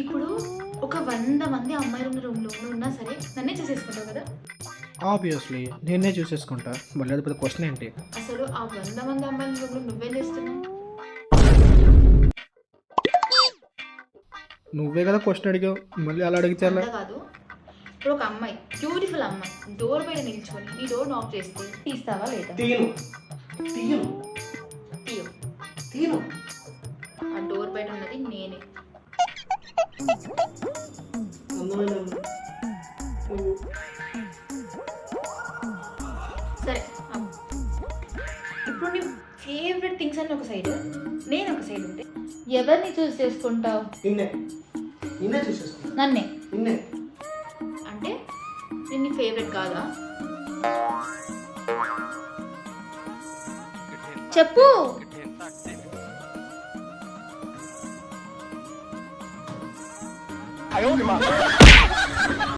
ఇప్పుడు ఒక 100 మంది అమ్మాయిలు ఉన్న రూమ్లో ఉన్నా సరే నన్నే చూసేసుకుంటావు కదా. ఆబ్వియస్లీ నేనే చూసేసుకుంటా. మళ్ళీ అది పెద్ద క్వశ్చన్ ఏంటి? అసలు ఆ 100 మంది అమ్మాయిల రూమ్లో నువ్వేం చేస్తున్నావు? నువ్వే కదా క్వశ్చన్ అడిగావు, మళ్ళీ అలా అడిగితే ఎలా? అంత కాదు. ఇప్పుడు ఒక అమ్మాయి, బ్యూటిఫుల్ అమ్మాయి డోర్ బయట నిల్చొని నీ డోర్ నాక్ చేస్తే తీస్తావా లేదా? తీయను తీయను తీయవు. తీయను. ఆ డోర్ బయట ఉన్నది నేనే. అందమైన నువ్వు. సరే అమ్మ. ఇప్పుడు నీ ఫేవరెట్ థింగ్స్ అన్ని ఒక సైడ్, నేను ఒక సైడ్ ఉంటే ఎవరిని చూస్ చేసుకుంటావు? నిన్నే నిన్నే చూసేసుకున్నా. నన్నే. నిన్నే. అంటే నేను నీ ఫేవరెట్ కాదా? చెప్పు.哎呦我的妈！